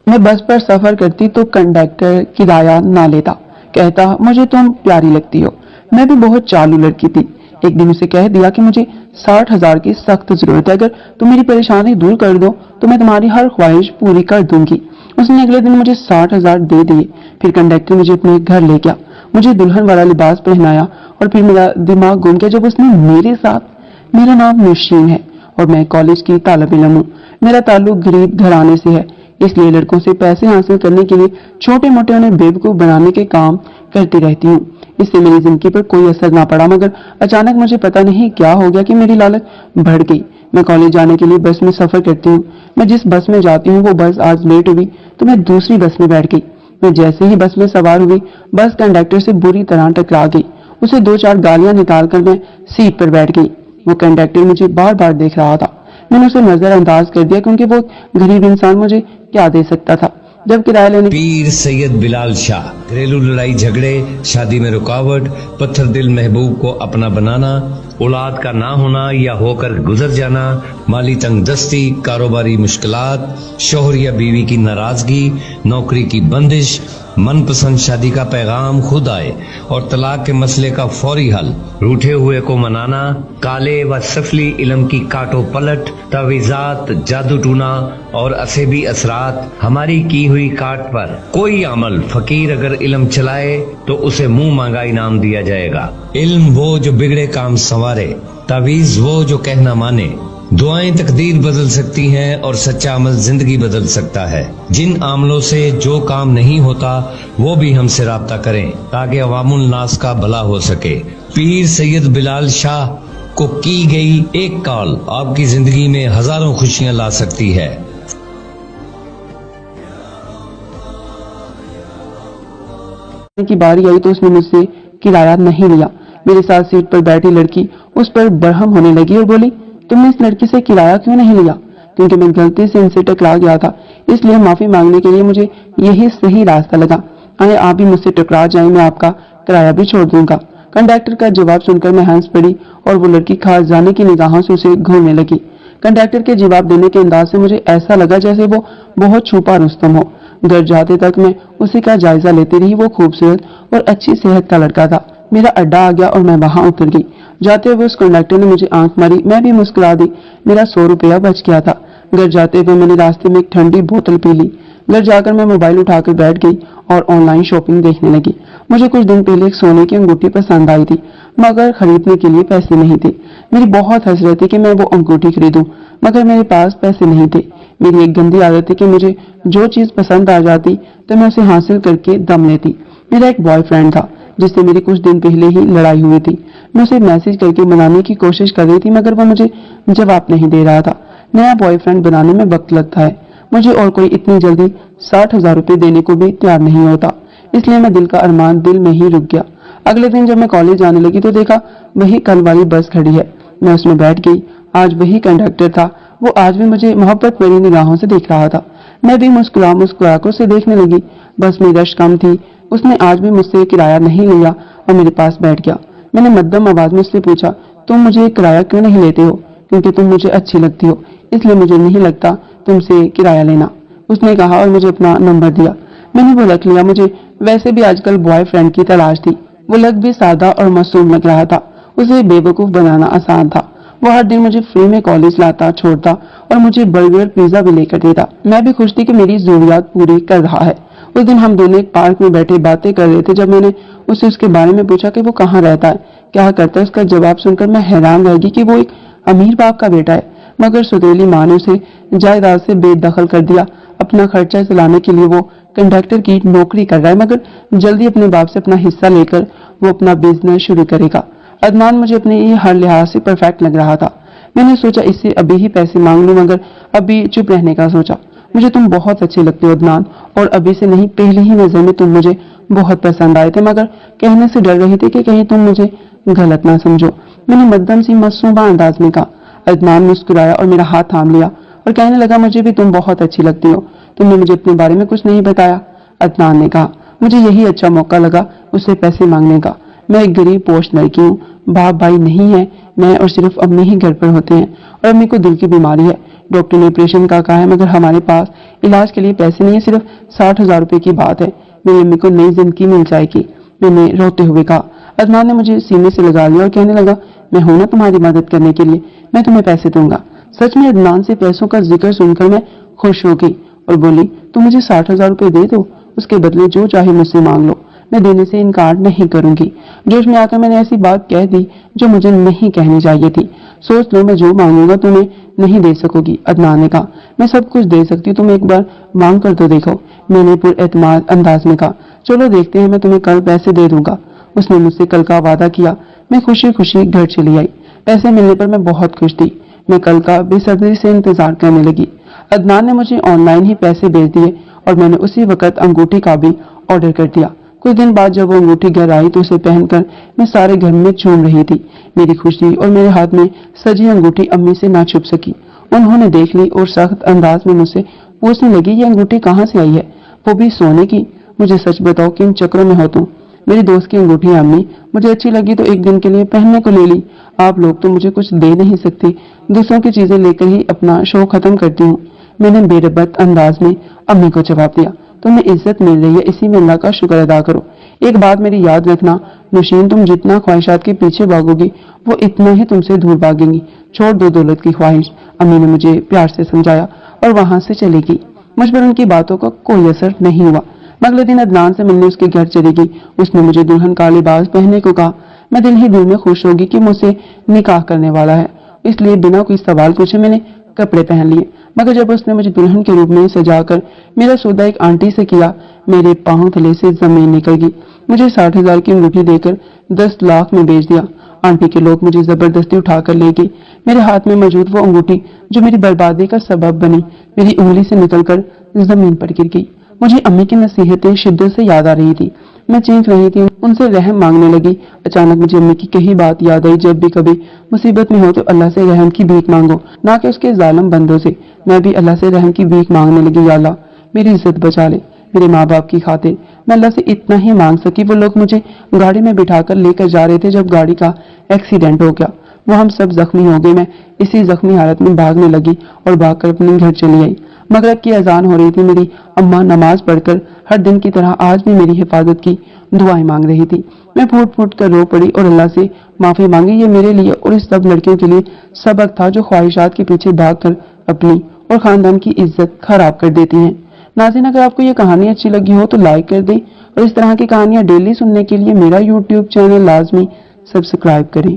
मैं बस पर सफर करती तो कंडक्टर किराया ना लेता, कहता मुझे तुम प्यारी लगती हो। मैं भी बहुत चालू लड़की थी। एक दिन उसे कह दिया कि मुझे 60,000 की सख्त जरूरत है, अगर तुम मेरी परेशानी दूर कर दो तो मैं तुम्हारी हर ख्वाहिश पूरी कर दूंगी। उसने अगले दिन मुझे 60,000 दे दिए। फिर कंडक्टर मुझे अपने घर ले गया, मुझे दुल्हन वाला लिबास पहनाया और फिर मेरा दिमाग घूम गया जब उसने मेरे साथ। मेरा नाम नौशीन है और मैं कॉलेज की तालिब इल्म हूँ। मेरा ताल्लुक गरीब घराने से है, इसलिए लड़कों से पैसे हासिल करने के लिए छोटे मोटे उन्हें बेवकूफ बनाने के काम करती रहती हूँ। इससे मेरी जिंदगी पर कोई असर ना पड़ा, मगर अचानक मुझे पता नहीं क्या हो गया कि मेरी लालच बढ़ गई। मैं कॉलेज जाने के लिए बस में सफर करती हूँ। मैं जिस बस में जाती हूँ वो बस आज लेट हुई तो मैं दूसरी बस में बैठ गई। मैं जैसे ही बस में सवार हुई, बस कंडक्टर से बुरी तरह टकरा गई। उसे 2-4 गालियां निकालकर मैं सीट पर बैठ गई। वो कंडक्टर मुझे बार बार देख रहा था। मैंने उसे नजरअंदाज कर दिया क्योंकि वो गरीब इंसान मुझे क्या दे सकता था। जब किराया लेने पीर सैयद बिलाल शाह। घरेलू लड़ाई झगड़े, शादी में रुकावट, पत्थर दिल महबूब को अपना बनाना, औलाद का ना होना या होकर गुजर जाना, माली तंगदस्ती, कारोबारी मुश्किलात, शोहर या बीवी की नाराजगी, नौकरी की बंदिश, मनपसंद शादी का पैगाम खुद आए और तलाक के मसले का फौरी हल, रूठे हुए को मनाना, काले व सफली इल्म की काटो पलट, तावीज़ात, जादू टूना और असेबी असरात। हमारी की हुई काट पर कोई अमल फकीर अगर इल्म चलाए तो उसे मुंह मांगा इनाम दिया जाएगा। इल्म वो जो बिगड़े काम संवारे, तावीज़ वो जो कहना माने। दुआएं तकदीर बदल सकती हैं और सच्चा अमल जिंदगी बदल सकता है। जिन आमलों से जो काम नहीं होता वो भी हमसे राब्ता करें ताकि अवामुल नास का भला हो सके। पीर सैयद बिलाल शाह को की गई एक कॉल आपकी जिंदगी में हजारों खुशियां ला सकती है। की बारी आई तो उसने मुझसे किराया नहीं लिया। मेरे साथ सीट पर बैठी लड़की उस पर बरहम होने लगी और बोली, तुमने इस लड़की से किराया क्यों नहीं लिया? क्योंकि मैं गलती से इनसे टकरा गया था, इसलिए माफी मांगने के लिए मुझे यही सही रास्ता लगा। आए आप भी मुझसे टकरा जाए, मैं आपका किराया भी छोड़ दूंगा। कंडक्टर का जवाब सुनकर मैं हंस पड़ी और वो लड़की खास जाने की निगाहों से उसे घूरने लगी। कंडक्टर के जवाब देने के अंदाज से मुझे ऐसा लगा जैसे वो बहुत छुपा रुस्तम हो। घर जाते तक मैं उसी का जायजा लेती रही। वो खूबसूरत और अच्छी सेहत का लड़का था। मेरा अड्डा आ गया और मैं वहां उतर गई। जाते हुए उस कंडक्टर ने मुझे आंख मारी, मैं भी मुस्कुरा दी। मेरा 100 रुपया बच गया था। घर जाते हुए मैंने रास्ते में एक ठंडी बोतल पी ली। घर जाकर मैं मोबाइल उठाकर बैठ गई और ऑनलाइन शॉपिंग देखने लगी। मुझे कुछ दिन पहले एक सोने की अंगूठी पसंद आई थी, मगर खरीदने के लिए पैसे नहीं थे। मेरी बहुत हसरत थी कि मैं वो अंगूठी खरीदूं, मगर मेरे पास पैसे नहीं थे। मेरी एक गंदी आदत थी कि मुझे जो चीज पसंद आ जाती तो मैं उसे हासिल करके दम लेती। मेरा एक बॉयफ्रेंड था जिससे मेरी कुछ दिन पहले ही लड़ाई हुई थी। मैं उसे मैसेज करके मनाने की कोशिश कर रही थी, मगर वो मुझे जवाब नहीं दे रहा था। नया बॉयफ्रेंड बनाने में वक्त लगता है। मुझे और कोई इतनी जल्दी 60,000 रुपए देने को भी तैयार नहीं होता, इसलिए मैं दिल का अरमान दिल में ही रुक गया। अगले दिन जब मैं कॉलेज जाने लगी तो देखा वही कल वाली बस खड़ी है। मैं उसमें बैठ गई। आज वही कंडक्टर था। वो आज भी मुझे मोहब्बत भरी निगाहों से देख रहा था। मैं भी मुस्कुरा मुस्कुरा कर उसे देखने लगी। बस में रश कम थी। उसने आज भी मुझसे किराया नहीं लिया और मेरे पास बैठ गया। मैंने मध्यम आवाज में उससे पूछा, तुम मुझे किराया क्यों नहीं लेते हो? क्योंकि तुम मुझे अच्छी लगती हो, इसलिए मुझे नहीं लगता तुमसे किराया लेना, उसने कहा और मुझे अपना नंबर दिया। मैंने वो रख लिया। मुझे वैसे भी आजकल बॉयफ्रेंड की तलाश थी। वो लग भी सादा और मासूम लग रहा था। उसे बेवकूफ बनाना आसान था। वो हर दिन मुझे फ्री में कॉलेज लाता छोड़ता और मुझे बर्गर पिज्जा भी लेकर देता। मैं भी खुश थी कि मेरी जरूरियात पूरी कर रहा है। उस दिन हम दोनों एक पार्क में बैठे बातें कर रहे थे। जब मैंने उससे उसके बारे में पूछा कि वो कहाँ रहता है, क्या करता है, उसका जवाब सुनकर मैं हैरान रह गई कि वो एक अमीर बाप का बेटा है, मगर सुतेली माँ ने उसे जायदाद से बेदखल कर दिया। अपना खर्चा चलाने के लिए वो कंडक्टर की नौकरी कर रहा है, मगर जल्दी अपने बाप से अपना हिस्सा लेकर वो अपना बिजनेस शुरू करेगा। अदनान मुझे अपने ये हर लिहाज से परफेक्ट लग रहा था। मैंने सोचा इससे अभी ही पैसे मांग लूं, मगर अभी चुप रहने का सोचा। मुझे तुम बहुत अच्छे लगते हो अदनान, और अभी से नहीं पहली ही नजर में तुम मुझे बहुत पसंद आए थे, मगर कहने से डर रही थी कि कहीं तुम मुझे गलत ना समझो। मैंने मध्यम सी मासूमा अंदाज में कहा। अदनान मुस्कुराया और मेरा हाथ थाम लिया और कहने लगा, मुझे भी तुम बहुत अच्छी लगती हो, तुमने मुझे अपने बारे में कुछ नहीं बताया। अदनान ने कहा। मुझे यही अच्छा मौका लगा उससे पैसे मांगने का। मैं एक गरीब पोस्ट लड़की हूँ, बाप भाई नहीं है, मैं और सिर्फ अम्मी ही घर पर होते हैं और अम्मी को दिल की बीमारी है, डॉक्टर ने ऑपरेशन का कहा है, मगर हमारे पास इलाज के लिए पैसे नहीं है, सिर्फ 60,000 रुपए की बात है। मेरी अम्मी को नई जिंदगी मिल जाएगी। मैंने रोते हुए कहा। अदनान ने मुझे सीने से लगा लिया और कहने लगा, मैं हूं ना तुम्हारी मदद करने के लिए, मैं तुम्हें पैसे दूंगा। सच में अदनान से पैसों का जिक्र सुनकर मैं खुश हो गई और बोली, तुम मुझे 60,000 रुपए दे दो, उसके बदले जो चाहे मुझसे मांग लो, मैं देने से इनकार नहीं करूंगी। जोश में आकर मैंने ऐसी बात कह दी जो मुझे नहीं कहनी चाहिए थी। सोच लो, मैं जो मांगूंगा तुम्हें नहीं दे सकोगी। अदनान ने कहा, मैं सब कुछ दे सकती हूँ, तुम एक बार मांग कर तो देखो। मैंने पुरएतमाद अंदाज में कहा, चलो देखते हैं, मैं तुम्हें कल पैसे दे दूंगा। उसने मुझसे कल का वादा किया। मैं खुशी खुशी घर चली आई। पैसे मिलने पर मैं बहुत खुश थी। मैं कल का बेसब्री से इंतजार करने लगी। अदनान ने मुझे ऑनलाइन ही पैसे भेज दिए और मैंने उसी वक्त अंगूठी का भी ऑर्डर कर दिया। कुछ दिन बाद जब वो अंगूठी घर आई तो उसे पहनकर मैं सारे घर में झूम रही थी। मेरी खुशी और मेरे हाथ में सजी अंगूठी अम्मी से ना छुप सकी। उन्होंने देख ली और सख्त अंदाज में मुझसे पूछने लगी, ये अंगूठी कहाँ से आई है, वो भी सोने की। मुझे सच बताओ, किन चक्रों में हो तुम? मेरी दोस्त की अंगूठी अम्मी, मुझे अच्छी लगी तो एक दिन के लिए पहनने को ले ली। आप लोग तो मुझे कुछ दे नहीं सकते, दूसरों की चीजें लेकर ही अपना शो खत्म करती हूँ। मैंने बेरबत अंदाज में अम्मी को जवाब दिया, तुम्हें इज्जत मिल रही है, इसी में अल्लाह का शुक्र अदा करो। एक बात मेरी याद रखना नौशीन, तुम जितना ख्वाहिशात के पीछे भागोगी वो इतना ही तुमसे दूर भागेंगी। छोड़ दो दौलत की ख्वाहिश। अम्मी ने मुझे प्यार से समझाया और वहां से चली गई। मुझ पर उनकी बातों का कोई असर नहीं हुआ। अगले दिन अदनान से मिलने उसके घर चली गई। उसने मुझे दुल्हन का लिबास पहनने को कहा। मैं दिल ही दिल में खुश होगी कि मुझसे निकाह करने वाला है, इसलिए बिना कोई सवाल पूछे मैंने कपड़े पहन लिए। मगर जब उसने मुझे दुल्हन के रूप में सजाकर मेरा सौदा एक आंटी से किया, मेरे पांव तले से जमीन निकल गई। मुझे 60,000 की अंगूठी देकर 10 लाख में बेच दिया। आंटी के लोग मुझे जबरदस्ती उठाकर ले गए। मेरे हाथ में मौजूद वो अंगूठी जो मेरी बर्बादी का सबब बनी, मेरी उंगली से निकलकर जमीन पर गिर गई। मुझे अम्मी की नसीहतें शिद्दत से याद आ रही थी। मैं चीख रही थी, उनसे रहम मांगने लगी। अचानक मुझे अम्मी की कही बात याद आई, जब भी कभी मुसीबत में हो तो अल्लाह से रहम की भीख मांगो, ना कि उसके जालिम बंदों से। मैं भी अल्लाह से रहम की भीख मांगने लगी, या अल्लाह मेरी इज्जत बचा ले, मेरे माँ बाप की खातिर। मैं अल्लाह से इतना ही मांग सकी। वो लोग मुझे गाड़ी में बिठाकर लेकर जा रहे थे जब गाड़ी का एक्सीडेंट हो गया। वो हम सब जख्मी हो गए। मैं इसी जख्मी हालत में भागने लगी और भागकर अपने घर चली आई। मगरिब की अजान हो रही थी। मेरी अम्मा नमाज पढ़कर हर दिन की तरह आज भी मेरी हिफाजत की दुआएं मांग रही थी। मैं फूट फूट कर रो पड़ी और अल्लाह से माफी मांगी। ये मेरे लिए और इस सब लड़कियों के लिए सबक था जो ख्वाहिशात के पीछे भागकर अपनी और खानदान की इज्जत खराब कर देती हैं। नाज़रीन, अगर आपको ये कहानी अच्छी लगी हो तो लाइक कर दें और इस तरह की कहानियां डेली सुनने के लिए मेरा यूट्यूब चैनल लाजमी सब्सक्राइब करें।